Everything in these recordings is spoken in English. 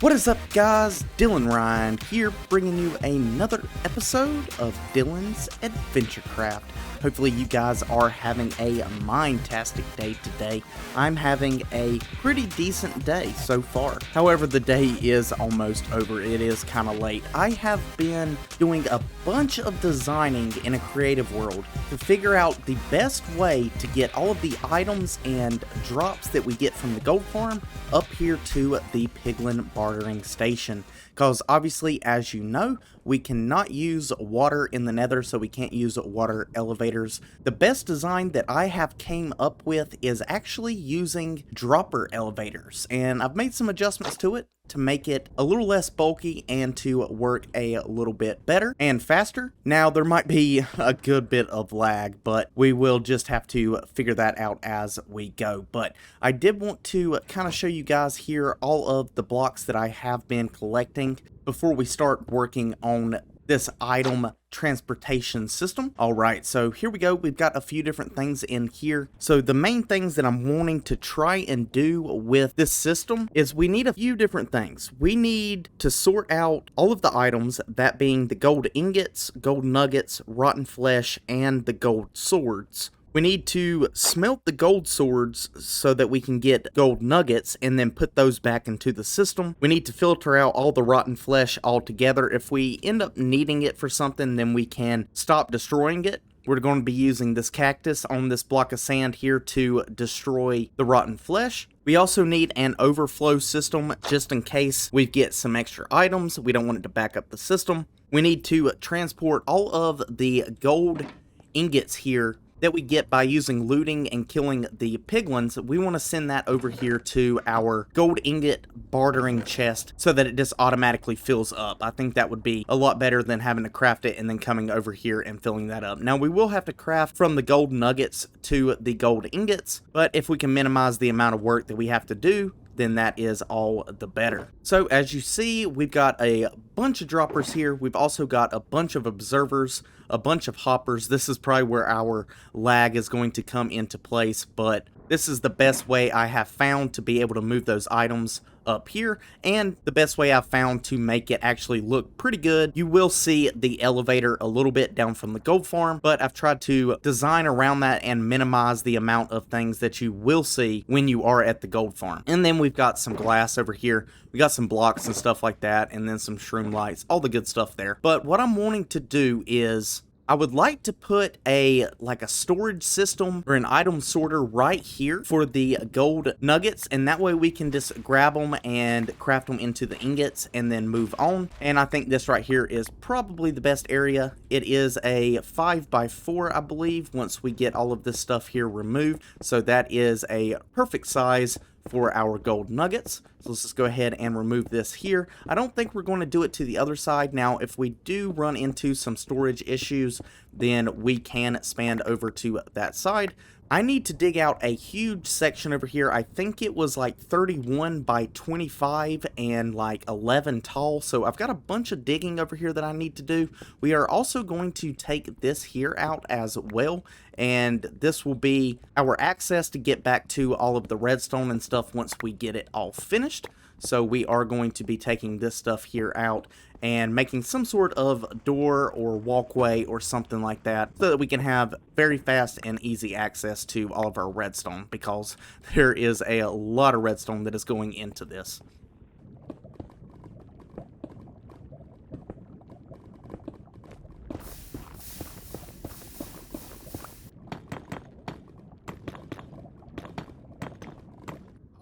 What is up, guys? Dylanrhyne here, bringing you another episode of Dylan's AdventureCraft. Hopefully you guys are having a mind-tastic day today. I'm having a pretty decent day so far. However, the day is almost over. It is kind of late. I have been doing a bunch of designing in a creative world to figure out the best way to get all of the items and drops that we get from the gold farm up here to the piglin bartering station. Because obviously, as you know, we cannot use water in the nether, so we can't use water elevators. The best design that I have came up with is actually using dropper elevators, and I've made some adjustments to it to make it a little less bulky and to work a little bit better and faster. Now, there might be a good bit of lag, but we will just have to figure that out as we go. But I did want to kind of show you guys here all of the blocks that I have been collecting before we start working on this item transportation system. Alright, so here we go. We've got a few different things in here. So the main things that I'm wanting to try and do with this system is we need a few different things. We need to sort out all of the items, that being the gold ingots, gold nuggets, rotten flesh, and the gold swords. We need to smelt the gold swords so that we can get gold nuggets and then put those back into the system. We need to filter out all the rotten flesh altogether. If we end up needing it for something, then we can stop destroying it. We're going to be using this cactus on this block of sand here to destroy the rotten flesh. We also need an overflow system just in case we get some extra items. We don't want it to back up the system. We need to transport all of the gold ingots here that we get by using looting and killing the piglins. We want to send that over here to our gold ingot bartering chest so that it just automatically fills up. I think that would be a lot better than having to craft it and then coming over here and filling that up. Now, we will have to craft from the gold nuggets to the gold ingots, but if we can minimize the amount of work that we have to do, then that is all the better. So as you see, we've got a bunch of droppers here. We've also got a bunch of observers, a bunch of hoppers. This is probably where our lag is going to come into place, but this is the best way I have found to be able to move those items up here, and the best way I've found to make it actually look pretty good. You will see the elevator a little bit down from the gold farm, but I've tried to design around that and minimize the amount of things that you will see when you are at the gold farm. And then we've got some glass over here. We got some blocks and stuff like that, and then some shroom lights, all the good stuff there. But what I'm wanting to do is I would like to put a storage system or an item sorter right here for the gold nuggets, and that way we can just grab them and craft them into the ingots and then move on. And I think this right here is probably the best area. It is a 5x4, I believe, once we get all of this stuff here removed. So that is a perfect size for our gold nuggets. So let's just go ahead and remove this here. I don't think we're going to do it to the other side. Now, if we do run into some storage issues, then we can expand over to that side. I need to dig out a huge section over here. I think it was like 31 by 25 and like 11 tall. So I've got a bunch of digging over here that I need to do. We are also going to take this here out as well. And this will be our access to get back to all of the redstone and stuff once we get it all finished. So we are going to be taking this stuff here out and making some sort of door or walkway or something like that so that we can have very fast and easy access to all of our redstone, because there is a lot of redstone that is going into this.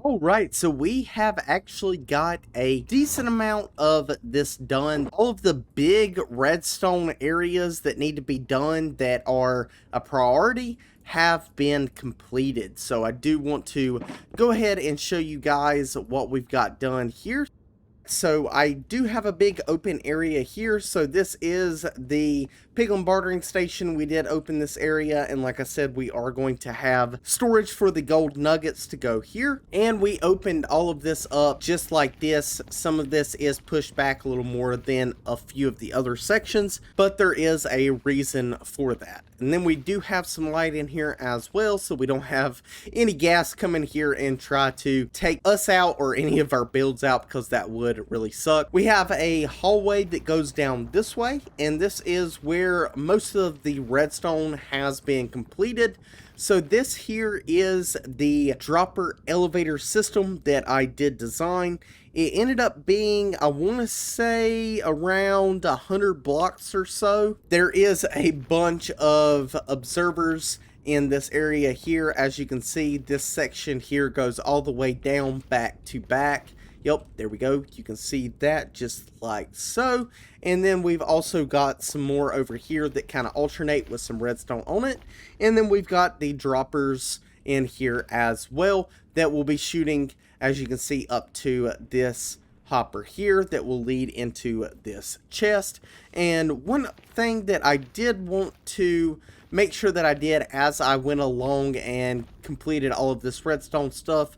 Alright, so we have actually got a decent amount of this done. All of the big redstone areas that need to be done that are a priority have been completed. So I do want to go ahead and show you guys what we've got done here. So I do have a big open area here. So this is the piglin bartering station. We did open this area, and like I said, we are going to have storage for the gold nuggets to go here. And we opened all of this up just like this. Some of this is pushed back a little more than a few of the other sections, but there is a reason for that. And then we do have some light in here as well, so we don't have any gas come in here and try to take us out or any of our builds out, because that would really suck. We have a hallway that goes down this way, and this is where most of the redstone has been completed. So this here is the dropper elevator system that I did design. It ended up being, I want to say, around 100 blocks or so. There is a bunch of observers in this area here. As you can see, this section here goes all the way down back to back. Yep, there we go. You can see that just like so. And then we've also got some more over here that kind of alternate with some redstone on it. And then we've got the droppers in here as well that will be shooting, as you can see, up to this hopper here that will lead into this chest. And one thing that I did want to make sure that I did as I went along and completed all of this redstone stuff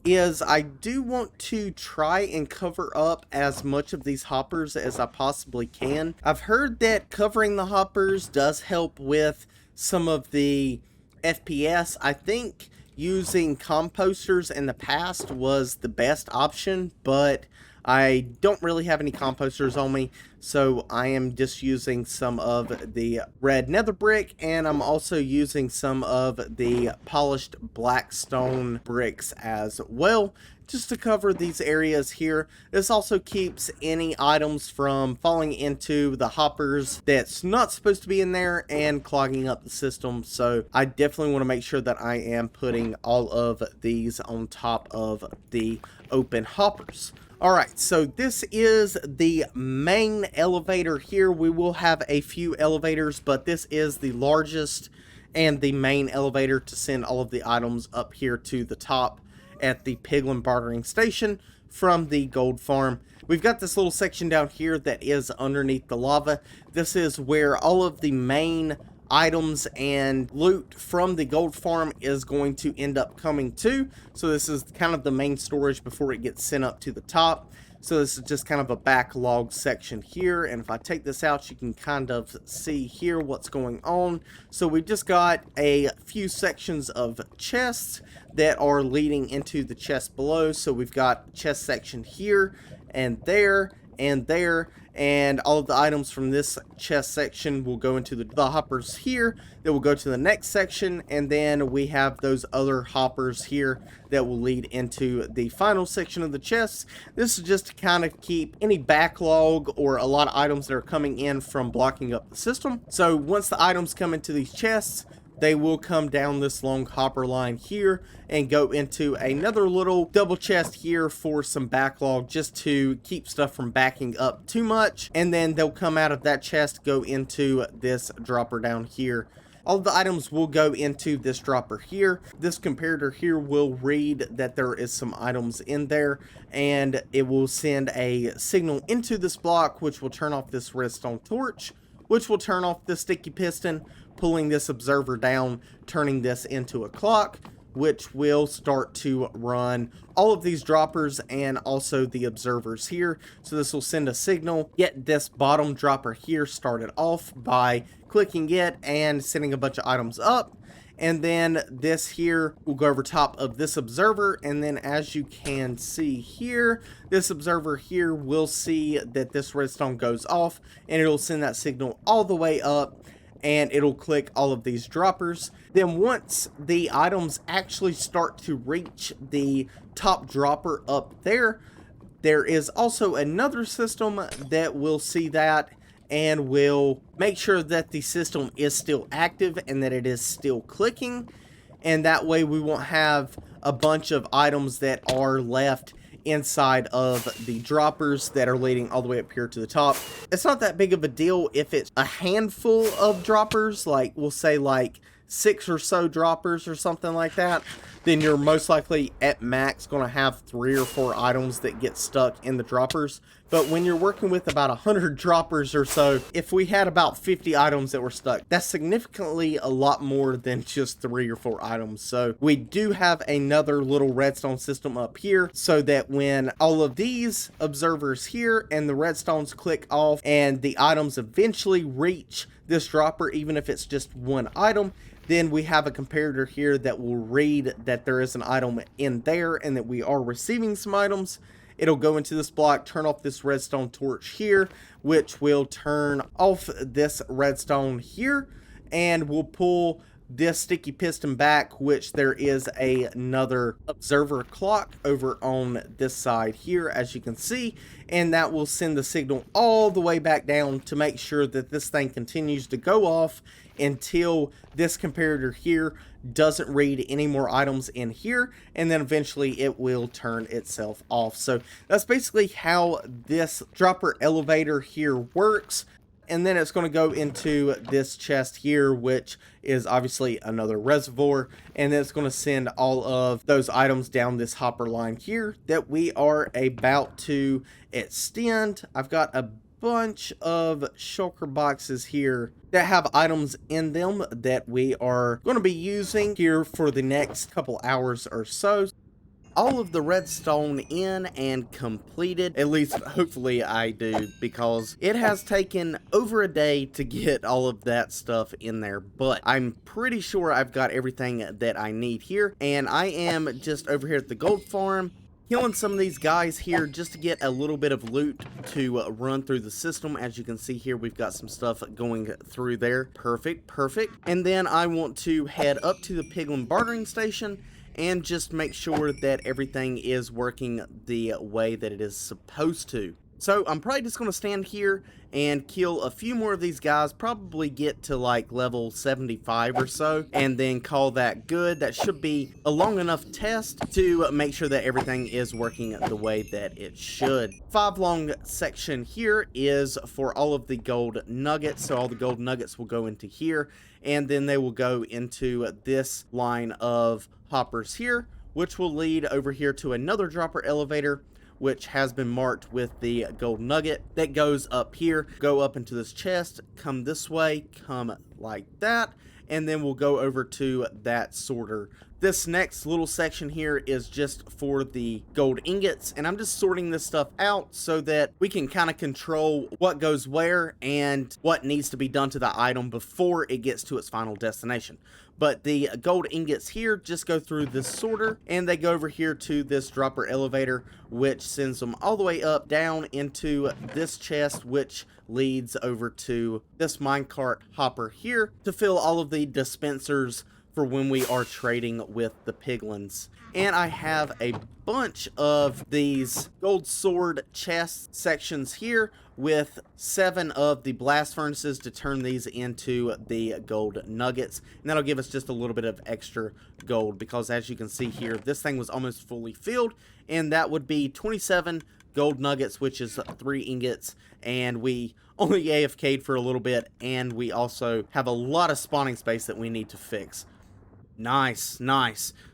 is I do want to try and cover up as much of these hoppers as I possibly can. I've heard that covering the hoppers does help with some of the FPS. I think using composters in the past was the best option, but I don't really have any composters on me, so I am just using some of the red nether brick, and I'm also using some of the polished black stone bricks as well, just to cover these areas here. This also keeps any items from falling into the hoppers that's not supposed to be in there and clogging up the system. So I definitely want to make sure that I am putting all of these on top of the open hoppers. Alright, so this is the main elevator here. We will have a few elevators, but this is the largest and the main elevator to send all of the items up here to the top at the piglin bartering station from the gold farm. We've got this little section down here that is underneath the lava. This is where all of the main items and loot from the gold farm is going to end up coming to. So this is kind of the main storage before it gets sent up to the top. So this is just kind of a backlog section here, and if I take this out, you can kind of see here what's going on. So we've just got a few sections of chests that are leading into the chest below. So we've got chest section here and there and there, and all of the items from this chest section will go into the hoppers here that will go to the next section, and then we have those other hoppers here that will lead into the final section of the chests. This is just to kind of keep any backlog or a lot of items that are coming in from blocking up the system. So once the items come into these chests, they will come down this long hopper line here and go into another little double chest here for some backlog, just to keep stuff from backing up too much. And then they'll come out of that chest, go into this dropper down here. All of the items will go into this dropper here. This comparator here will read that there is some items in there, and it will send a signal into this block, which will turn off this redstone torch, which will turn off the sticky piston, pulling this observer down, turning this into a clock, which will start to run all of these droppers and also the observers here. So this will send a signal, get this bottom dropper here started off by clicking it and sending a bunch of items up. And then this here will go over top of this observer, and then as you can see here, this observer here will see that this redstone goes off, and it'll send that signal all the way up, and it'll click all of these droppers. Then once the items actually start to reach the top dropper up there, there is also another system that will see that and will make sure that the system is still active and that it is still clicking, and that way we won't have a bunch of items that are left inside of the droppers that are leading all the way up here to the top. It's not that big of a deal if it's a handful of droppers, like we'll say like 6 or so droppers or something like that, then you're most likely at max going to have 3 or 4 items that get stuck in the droppers. But when you're working with about 100 droppers or so, if we had about 50 items that were stuck, that's significantly a lot more than just 3 or 4 items. So we do have another little redstone system up here, so that when all of these observers here and the redstones click off and the items eventually reach this dropper, even if it's just one item, then we have a comparator here that will read that there is an item in there and that we are receiving some items. It'll go into this block, turn off this redstone torch here, which will turn off this redstone here, and we'll pull this sticky piston back, which there is another observer clock over on this side here, as you can see, and that will send the signal all the way back down to make sure that this thing continues to go off until this comparator here doesn't read any more items in here, and then eventually it will turn itself off. So that's basically how this dropper elevator here works. And then it's going to go into this chest here, which is obviously another reservoir, and then it's going to send all of those items down this hopper line here that we are about to extend. I've got a bunch of shulker boxes here that have items in them that we are going to be using here for the next couple hours or so. All of the redstone in and completed, at least hopefully I do, because it has taken over a day to get all of that stuff in there, but I'm pretty sure I've got everything that I need here, and I am just over here at the gold farm killing some of these guys here just to get a little bit of loot to run through the system. As you can see here, we've got some stuff going through there. Perfect. And then I want to head up to the piglin bartering station and just make sure that everything is working the way that it is supposed to. So I'm probably just going to stand here and kill a few more of these guys, probably get to like level 75 or so, and then call that good. That should be a long enough test to make sure that everything is working the way that it should. 5 long section here is for all of the gold nuggets, so all the gold nuggets will go into here, and then they will go into this line of hoppers here, which will lead over here to another dropper elevator, which has been marked with the gold nugget that goes up here. Go up into this chest, come this way, come like that, and then we'll go over to that sorter. This next little section here is just for the gold ingots, and I'm just sorting this stuff out so that we can kind of control what goes where and what needs to be done to the item before it gets to its final destination. But the gold ingots here just go through this sorter, and they go over here to this dropper elevator, which sends them all the way up, down into this chest, which leads over to this minecart hopper here to fill all of the dispensers for when we are trading with the piglins. And I have a bunch of these gold sword chest sections here with 7 of the blast furnaces to turn these into the gold nuggets, and that'll give us just a little bit of extra gold, because as you can see here, this thing was almost fully filled, and that would be 27 gold nuggets, which is 3 ingots, and we only AFK'd for a little bit, and we also have a lot of spawning space that we need to fix. Nice.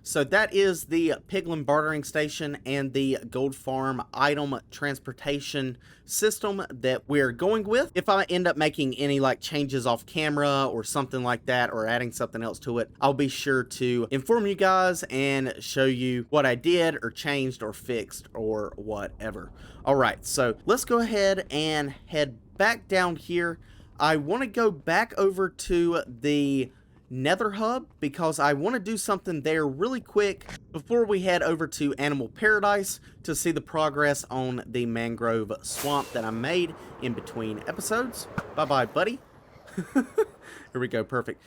So that is the piglin bartering station and the gold farm item transportation system that we're going with. If I end up making any like changes off camera or something like that, or adding something else to it, I'll be sure to inform you guys and show you what I did or changed or fixed or whatever. Alright, so let's go ahead and head back down here. I want to go back over to the Nether hub because I want to do something there really quick before we head over to Animal Paradise to see the progress on the mangrove swamp that I made in between episodes. Bye bye, buddy. Here we go, perfect.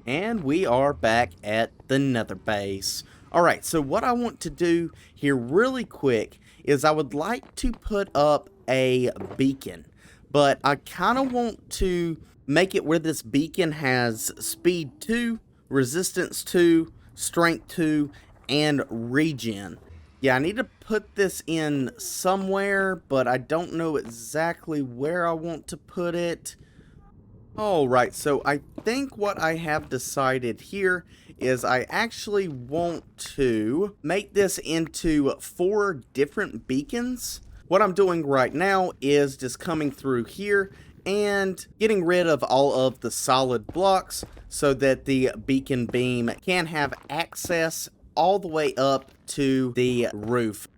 And we are back at the Nether base. Alright, so what I want to do here really quick is I would like to put up a beacon, but I kind of want to make it where this beacon has speed 2, resistance 2, strength 2, and regen. Yeah, I need to put this in somewhere, but I don't know exactly where I want to put it. Alright, so I think what I have decided here is I actually want to make this into 4 different beacons. What I'm doing right now is just coming through here and getting rid of all of the solid blocks so that the beacon beam can have access all the way up to the roof.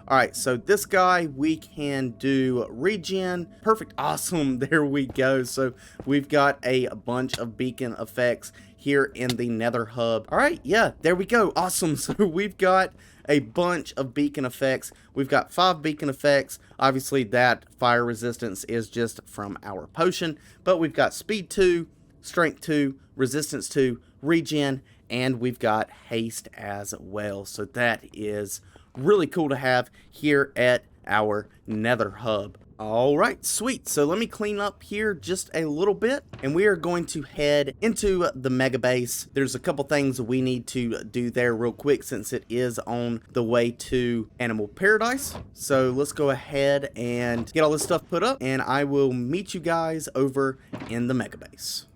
Alright, so this guy, we can do regen. Perfect, awesome, there we go. So we've got a bunch of beacon effects here in the nether hub. Alright, yeah, there we go, awesome. So we've got a bunch of beacon effects. We've got 5 beacon effects. Obviously that fire resistance is just from our potion, but we've got speed 2, strength 2, resistance 2, regen, and we've got haste as well. So that is really cool to have here at our nether hub. Alright, sweet. So let me clean up here just a little bit, and we are going to head into the mega base. There's a couple things we need to do there real quick since it is on the way to Animal Paradise. So let's go ahead and get all this stuff put up, and I will meet you guys over in the mega base.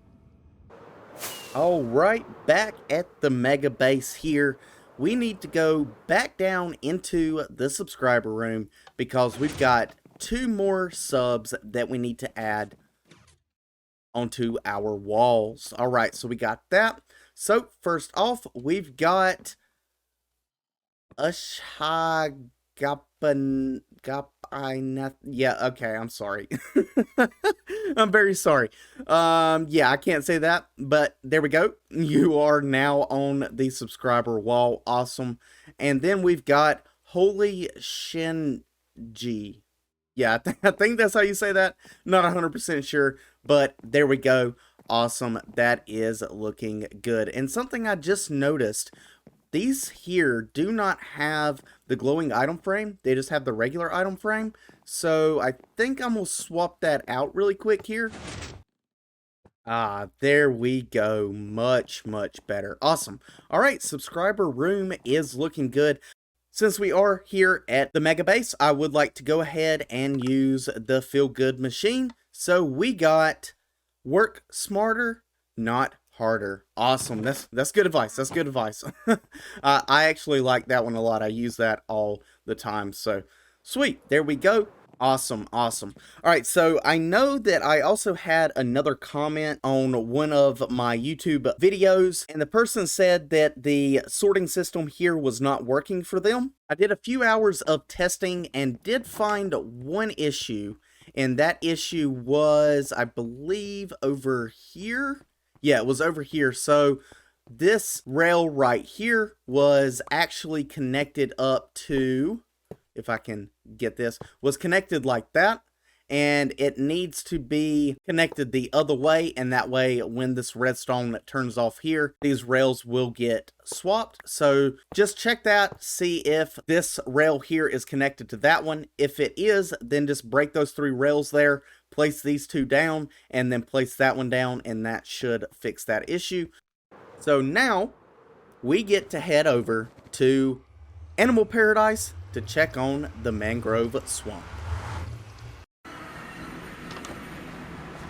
Alright, back at the mega base here. We need to go back down into the subscriber room because we've got 2 more subs that we need to add onto our walls. Alright, so we got that. So first off, we've got yeah, okay, I'm sorry. I'm very sorry. Yeah, I can't say that, but there we go. You are now on the subscriber wall. Awesome. And then we've got Holy Shinji. Yeah, I think that's how you say that. Not 100% sure, but there we go. Awesome. That is looking good. And something I just noticed, these here do not have the glowing item frame. They just have the regular item frame. So I think I'm going to swap that out really quick here. Ah, there we go. Much, much better. Awesome. All right, subscriber room is looking good. Since we are here at the mega base, I would like to go ahead and use the feel good machine. So we got work smarter, not harder. Awesome. That's good advice. That's good advice. I actually like that one a lot. I use that all the time. So sweet. There we go. Awesome. Awesome. All right. So I know that I also had another comment on one of my YouTube videos, and the person said that the sorting system here was not working for them. I did a few hours of testing and did find one issue, and that issue was, I believe, over here. Yeah, it was over here. So this rail right here was actually connected up to, if I can get this, was connected like that. And it needs to be connected the other way. And that way, when this redstone turns off here, these rails will get swapped. So just check that, see if this rail here is connected to that one. If it is, then just break those 3 rails there. Place these 2 down, and then place that one down, and that should fix that issue. So now, we get to head over to Animal Paradise to check on the mangrove swamp.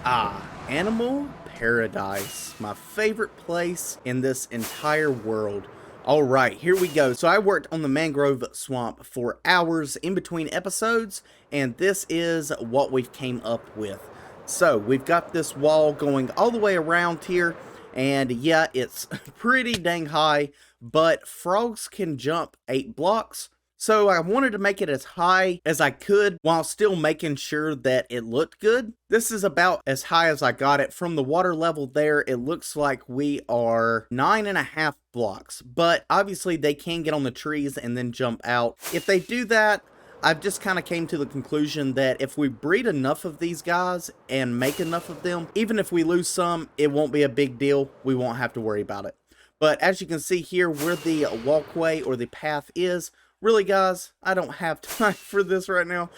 Ah, Animal Paradise, my favorite place in this entire world. Alright, here we go. So I worked on the mangrove swamp for hours in between episodes, and this is what we came up with. So we've got this wall going all the way around here, and yeah, it's pretty dang high, but frogs can jump 8 blocks. So I wanted to make it as high as I could while still making sure that it looked good. This is about as high as I got it. From the water level there, it looks like we are 9.5 blocks. But obviously they can get on the trees and then jump out. If they do that, I've just kind of came to the conclusion that if we breed enough of these guys and make enough of them, even if we lose some, it won't be a big deal. We won't have to worry about it. But as you can see here, where the walkway or the path is, really, guys, I don't have time for this right now.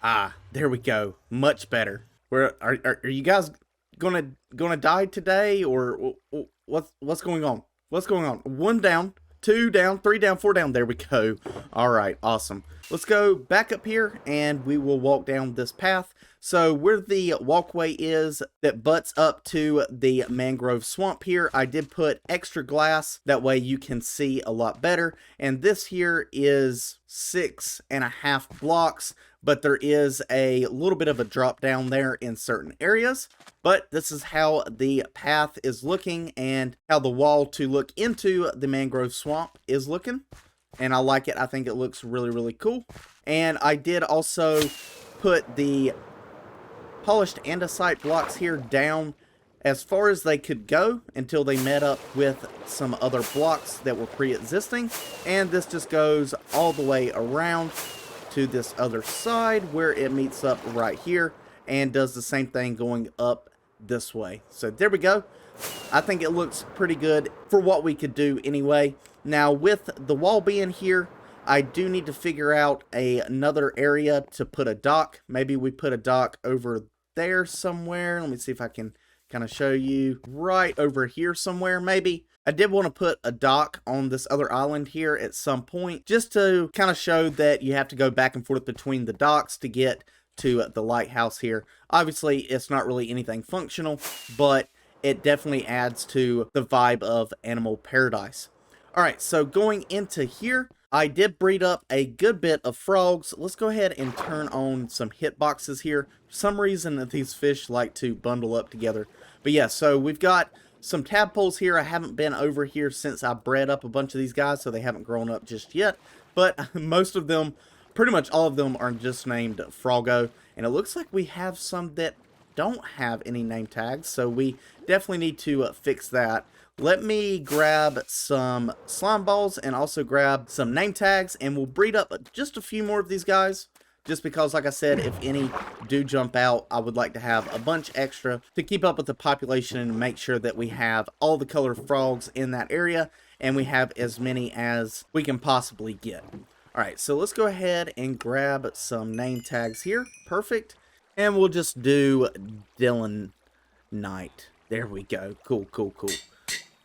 Ah, there we go. Much better. Where are you guys gonna die today, or what's going on? What's going on? 1 down, 2 down, 3 down, 4 down. There we go. All right, awesome. let's go back up here and we will walk down this path. So where the walkway is that butts up to the mangrove swamp here, I did put extra glass. That way you can see a lot better. And this here is 6.5 blocks, but there is a little bit of a drop down there in certain areas. But this is how the path is looking and how the wall to look into the mangrove swamp is looking. And I like it. I think it looks really, really cool. And I did also put the polished andesite blocks here down as far as they could go until they met up with some other blocks that were pre-existing. And this just goes all the way around to this other side where it meets up right here and does the same thing going up this way. So there we go. I think it looks pretty good for what we could do anyway. Now with the wall being here, I do need to figure out another area to put a dock. Maybe we put a dock over there somewhere. Let me see if I can kind of show you right over here somewhere maybe. I did want to put a dock on this other island here at some point, just to kind of show that you have to go back and forth between the docks to get to the lighthouse here. Obviously, it's not really anything functional, but it definitely adds to the vibe of Animal Paradise. Alright, so going into here, I did breed up a good bit of frogs. Let's go ahead and turn on some hitboxes here. For some reason, these fish like to bundle up together. But yeah, so we've got some tadpoles here. I haven't been over here since I bred up a bunch of these guys, so they haven't grown up just yet. But most of them, pretty much all of them, are just named Froggo. And it looks like we have some that don't have any name tags, so we definitely need to fix that. Let me grab some slime balls and also grab some name tags, and we'll breed up just a few more of these guys. Just because, like I said, if any do jump out, I would like to have a bunch extra to keep up with the population and make sure that we have all the colored frogs in that area, and we have as many as we can possibly get. Alright, so let's go ahead and grab some name tags here. Perfect. And we'll just do Dylanrhyne. There we go. Cool, cool, cool.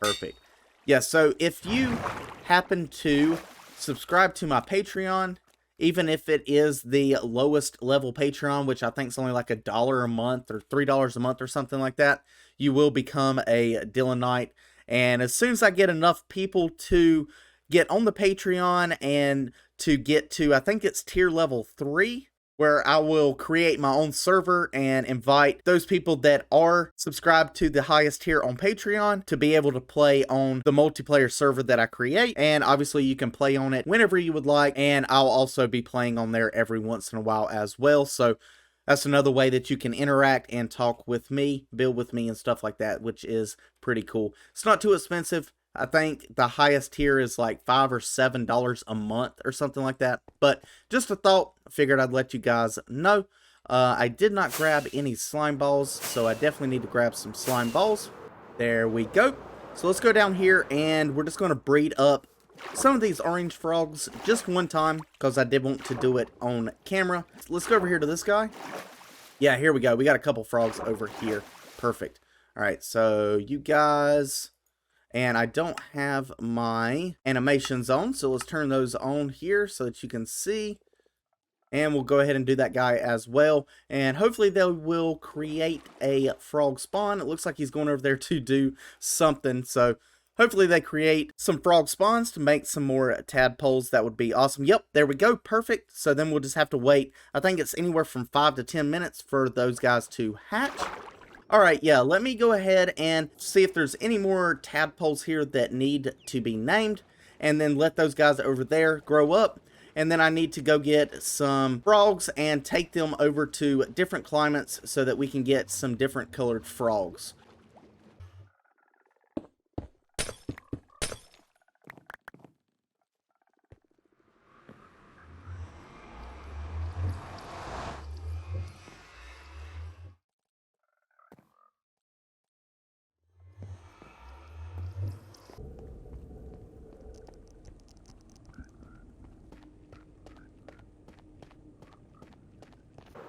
Perfect. Yeah, so if you happen to subscribe to my Patreon, even if it is the lowest level Patreon, which I think is only like $1 a month or $3 a month or something like that, you will become a Dylanrhyne. And as soon as I get enough people to get on the Patreon and to get to, I think it's tier level 3, where I will create my own server and invite those people that are subscribed to the highest tier on Patreon to be able to play on the multiplayer server that I create. And obviously you can play on it whenever you would like, and I'll also be playing on there every once in a while as well. So that's another way that you can interact and talk with me, build with me and stuff like that, which is pretty cool. It's not too expensive. I think the highest tier is like $5 or $7 a month or something like that. But just a thought, I figured I'd let you guys know. I did not grab any slime balls, so I definitely need to grab some slime balls. There we go. So let's go down here and we're just going to breed up some of these orange frogs just one time because I did want to do it on camera. Let's go over here to this guy. Yeah, here we go. We got a couple frogs over here. Perfect. All right, so you guys... And I don't have my animations on, so let's turn those on here so that you can see. And we'll go ahead and do that guy as well. And hopefully they will create a frog spawn. It looks like he's going over there to do something. So hopefully they create some frog spawns to make some more tadpoles. That would be awesome. Yep, there we go. Perfect. So then we'll just have to wait. I think it's anywhere from 5 to 10 minutes for those guys to hatch. Alright, yeah, let me go ahead and see if there's any more tadpoles here that need to be named, and then let those guys over there grow up, and then I need to go get some frogs and take them over to different climates so that we can get some different colored frogs.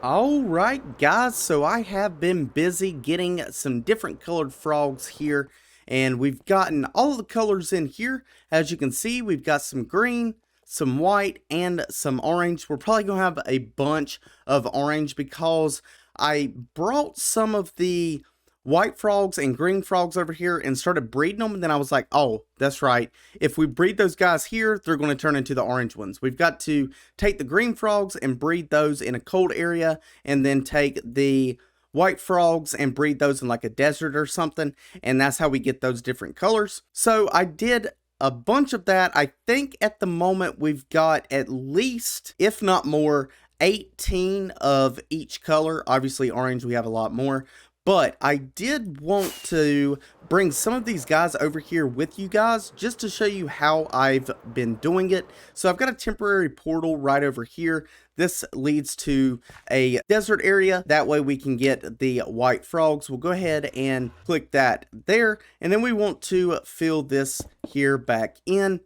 Alright guys, so I have been busy getting some different colored frogs here, and we've gotten all of the colors in here. As you can see, we've got some green, some white, and some orange. We're probably going to have a bunch of orange because I brought some of the white frogs and green frogs over here and started breeding them, and then I was like, oh, that's right, if we breed those guys here, they're going to turn into the orange ones. We've got to take the green frogs and breed those in a cold area, and then take the white frogs and breed those in like a desert or something, and that's how we get those different colors. So I did a bunch of that. I think at the moment we've got at least, if not more, 18 of each color. Obviously orange, we have a lot more. But I did want to bring some of these guys over here with you guys just to show you how I've been doing it. So I've got a temporary portal right over here. This leads to a desert area. That way we can get the white frogs. We'll go ahead and click that there. And then we want to fill this here back in.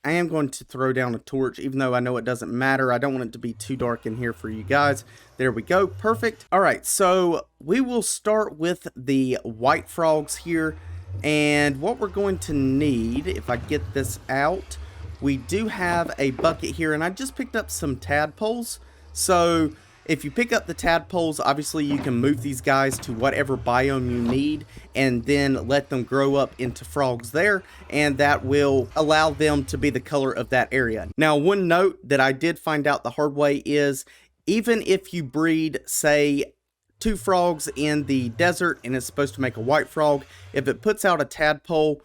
I am going to throw down a torch, even though I know it doesn't matter. I don't want it to be too dark in here for you guys. There we go. Perfect. All right, so we will start with the white frogs here. And what we're going to need, if I get this out, we do have a bucket here. And I just picked up some tadpoles. So if you pick up the tadpoles, obviously you can move these guys to whatever biome you need and then let them grow up into frogs there, and that will allow them to be the color of that area. Now, one note that I did find out the hard way is even if you breed, say, 2 frogs in the desert and it's supposed to make a white frog, if it puts out a tadpole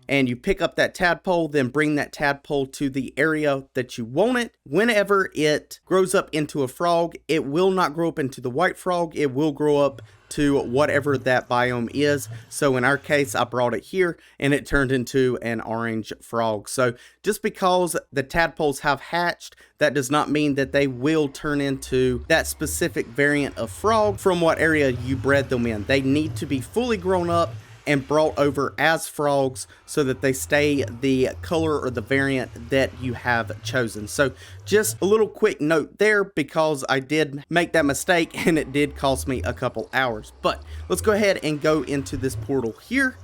and you pick up that tadpole, then bring that tadpole to the area that you want it. Whenever it grows up into a frog, it will not grow up into the white frog. It will grow up to whatever that biome is. So in our case, I brought it here and it turned into an orange frog. So just because the tadpoles have hatched, that does not mean that they will turn into that specific variant of frog from what area you bred them in. They need to be fully grown up and brought over as frogs so that they stay the color or the variant that you have chosen. So just a little quick note there because I did make that mistake and it did cost me a couple hours. But let's go ahead and go into this portal here.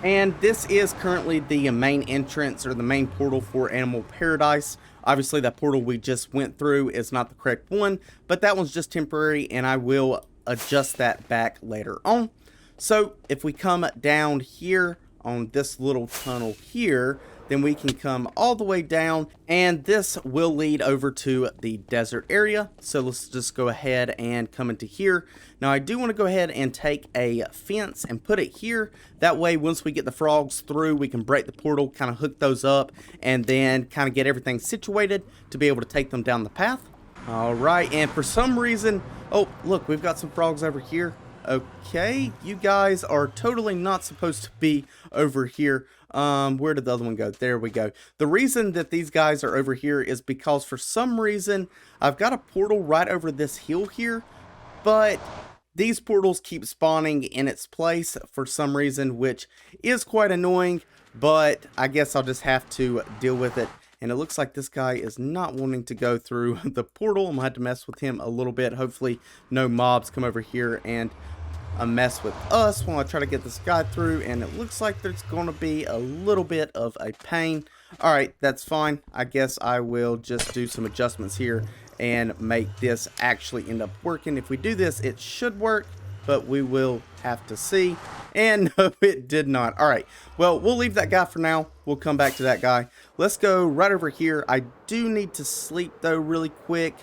And this is currently the main entrance or the main portal for Animal Paradise. Obviously that portal we just went through is not the correct one, but that one's just temporary and I will adjust that back later on. So if we come down here on this little tunnel here, then we can come all the way down and this will lead over to the desert area. So let's just go ahead and come into here. Now I do want to go ahead and take a fence and put it here. That way once we get the frogs through, we can break the portal, kind of hook those up and then kind of get everything situated to be able to take them down the path. All right, and for some reason, oh look, we've got some frogs over here. Okay, you guys are totally not supposed to be over here. Where did the other one go? There we go. The reason that these guys are over here is because for some reason I've got a portal right over this hill here, but these portals keep spawning in its place for some reason, which is quite annoying, but I guess I'll just have to deal with it. And it looks like this guy is not wanting to go through the portal. I'm going to have to mess with him a little bit. Hopefully no mobs come over here and mess with us while I try to get this guy through. And it looks like there's going to be a little bit of a pain. Alright, that's fine. I guess I will just do some adjustments here and make this actually end up working. If we do this, it should work, but we will have to see. And no, it did not. All right, well, we'll leave that guy for now. We'll come back to that guy. Let's go right over here. I do need to sleep though really quick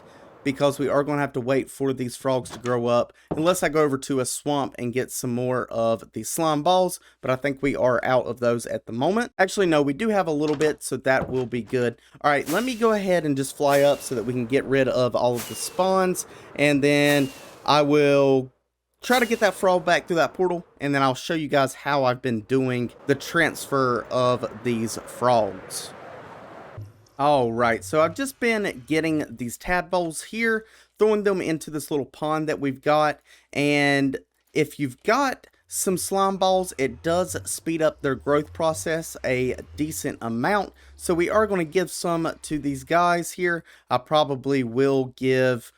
because we are going to have to wait for these frogs to grow up unless I go over to a swamp and get some more of the slime balls, but I think we are out of those at the moment. Actually, no, we do have a little bit, so that will be good. All right, let me go ahead and just fly up so that we can get rid of all of the spawns, and then I will try to get that frog back through that portal, and then I'll show you guys how I've been doing the transfer of these frogs. Alright, so I've just been getting these tadpoles here, throwing them into this little pond that we've got, and if you've got some slime balls, it does speed up their growth process a decent amount, so we are going to give some to these guys here. I probably will give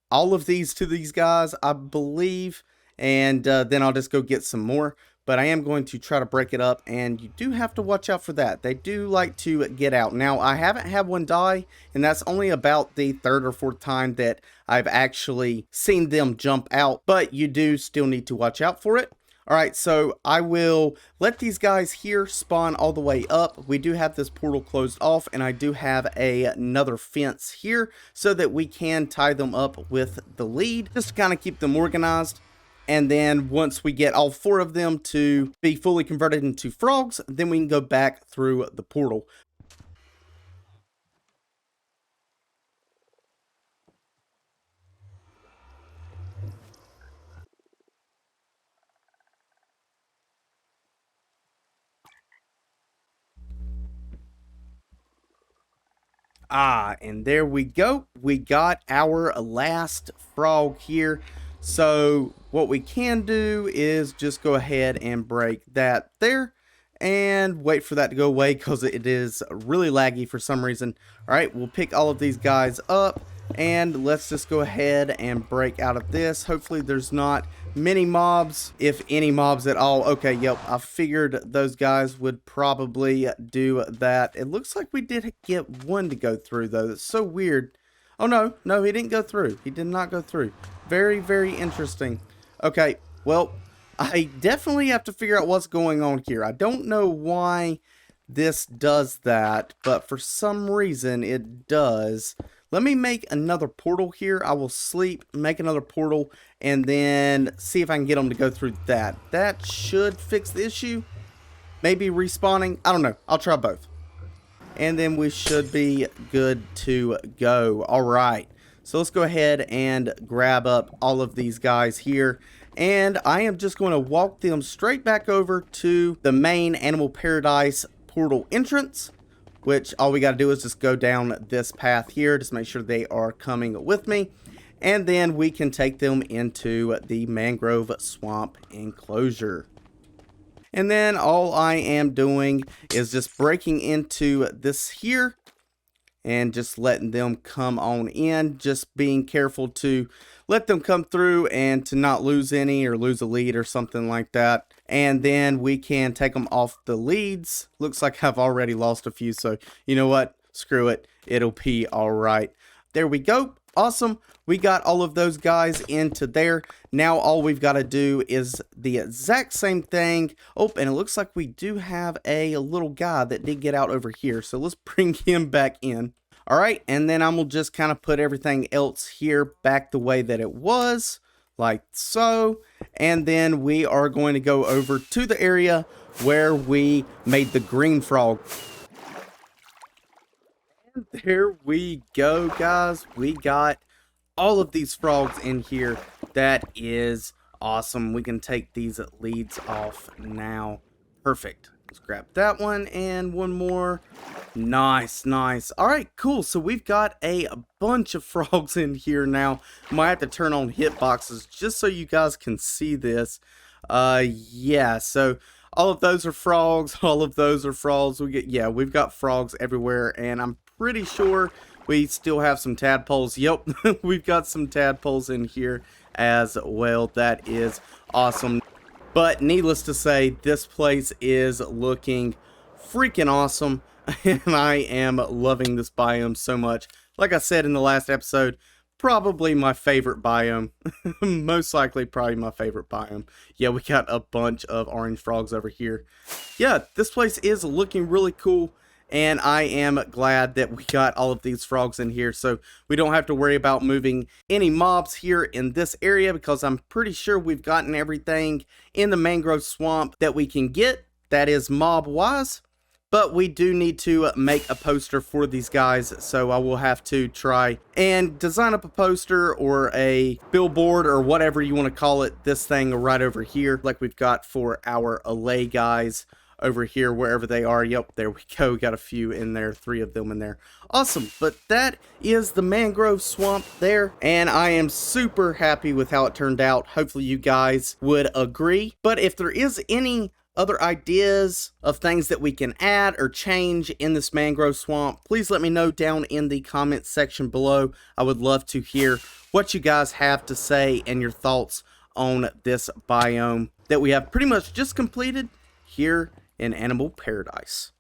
all of these to these guys, I believe, and then I'll just go get some more. but I am going to try to break it up, and you do have to watch out for that. They do like to get out. Now, I haven't had one die, and that's only about the third or fourth time that I've actually seen them jump out, but you do still need to watch out for it. Alright, so I will let these guys here spawn all the way up. We do have this portal closed off, and I do have another fence here so that we can tie them up with the lead, just to kind of keep them organized. And then once we get all 4 of them to be fully converted into frogs, then we can go back through the portal. Ah, and there we go. We got our last frog here. So what we can do is just go ahead and break that there and wait for that to go away because it is really laggy for some reason. All right, we'll pick all of these guys up and let's just go ahead and break out of this. Hopefully there's not many mobs, if any mobs at all. Okay, yep, I figured those guys would probably do that. It looks like we did get one to go through, though. That's so weird. Oh, no, he didn't go through. He did not go through. Very, very interesting. Okay, well, I definitely have to figure out what's going on here. I don't know why this does that, but for some reason it does. Let me make another portal here. I will sleep, make another portal, and then see if I can get them to go through that. That should fix the issue. Maybe respawning. I don't know. I'll try both. And then we should be good to go. All right. So let's go ahead and grab up all of these guys here. And I am just going to walk them straight back over to the main Animal Paradise portal entrance, which all we got to do is just go down this path here. Just make sure they are coming with me. And then we can take them into the mangrove swamp enclosure. And then all I am doing is just breaking into this here and just letting them come on in. Just being careful to let them come through and to not lose any or lose a lead or something like that. And then we can take them off the leads. Looks like I've already lost a few, so you know what? Screw it. It'll be all right. There we go. Awesome. We got all of those guys into there. Now all we've got to do is the exact same thing. Oh, and it looks like we do have a little guy that did get out over here. So let's bring him back in. All right, and then I'm going to just kind of put everything else here back the way that it was, like so. And then we are going to go over to the area where we made the green frog. And there we go, guys. We got all of these frogs in here. That is awesome. We can take these leads off now. Perfect. Let's grab that one and one more. Nice, nice. All right, cool. So we've got a bunch of frogs in here now. Might have to turn on hitboxes just so you guys can see this. Yeah, so all of those are frogs. All of those are frogs. We've got frogs everywhere, and I'm pretty sure we still have some tadpoles. Yep, we've got some tadpoles in here as well. That is awesome. But needless to say, this place is looking freaking awesome. And I am loving this biome so much. Like I said in the last episode, probably my favorite biome. Most likely probably my favorite biome. Yeah, we got a bunch of orange frogs over here. Yeah, this place is looking really cool. And I am glad that we got all of these frogs in here, so we don't have to worry about moving any mobs here in this area, because I'm pretty sure we've gotten everything in the mangrove swamp that we can get, that is mob wise. But we do need to make a poster for these guys, so I will have to try and design up a poster or a billboard or whatever you want to call it, this thing right over here, like we've got for our allay guys over here, wherever they are. Yep, there we go. Got a few in there, 3 of them in there. Awesome. But that is the mangrove swamp there, and I am super happy with how it turned out. Hopefully you guys would agree. But if there is any other ideas of things that we can add or change in this mangrove swamp, please let me know down in the comment section below. I would love to hear what you guys have to say and your thoughts on this biome. that we have pretty much just completed here in Animal Paradise.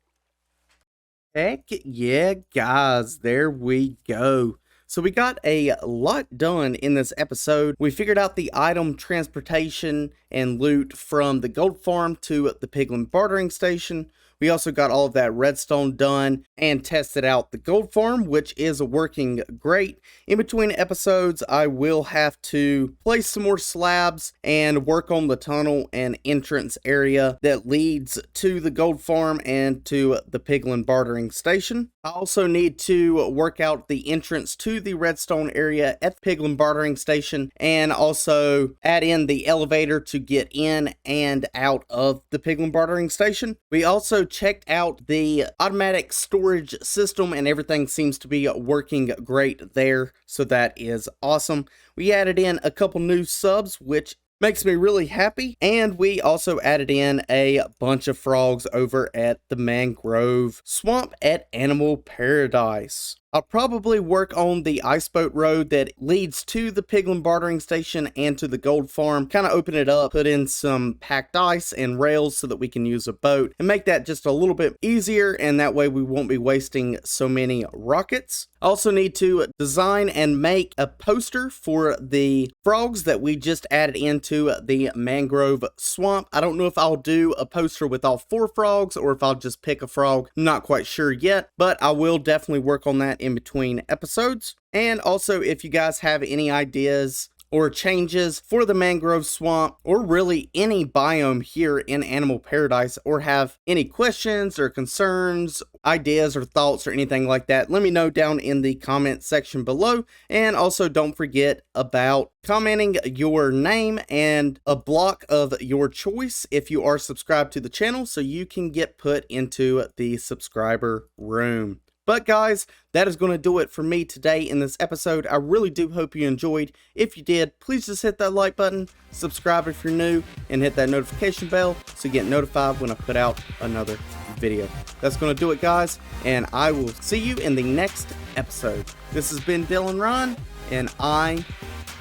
Heck yeah, guys, there we go. So we got a lot done in this episode. We figured out the item transportation and loot from the gold farm to the piglin bartering station. We also got all of that redstone done and tested out the gold farm, which is working great. In between episodes, I will have to place some more slabs and work on the tunnel and entrance area that leads to the gold farm and to the piglin bartering station. I also need to work out the entrance to the redstone area at the piglin bartering station and also add in the elevator to get in and out of the piglin bartering station. We also checked out the automatic storage system and everything seems to be working great there, so that is awesome. We added in a couple new subs, which makes me really happy, and we also added in a bunch of frogs over at the mangrove swamp at Animal Paradise. I'll probably work on the ice boat road that leads to the piglin bartering station and to the gold farm, kind of open it up, put in some packed ice and rails so that we can use a boat and make that just a little bit easier, and that way we won't be wasting so many rockets. I also need to design and make a poster for the frogs that we just added into the mangrove swamp. I don't know if I'll do a poster with all 4 frogs or if I'll just pick a frog. I'm not quite sure yet, but I will definitely work on that in between episodes. And also, if you guys have any ideas or changes for the mangrove swamp or really any biome here in Animal Paradise, or have any questions or concerns, ideas or thoughts or anything like that, let me know down in the comment section below. And also don't forget about commenting your name and a block of your choice if you are subscribed to the channel, so you can get put into the subscriber room. But guys, that is going to do it for me today in this episode. I really do hope you enjoyed. If you did, please just hit that like button, subscribe if you're new, and hit that notification bell so you get notified when I put out another video. That's going to do it, guys, and I will see you in the next episode. This has been Dylanrhyne, and I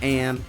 am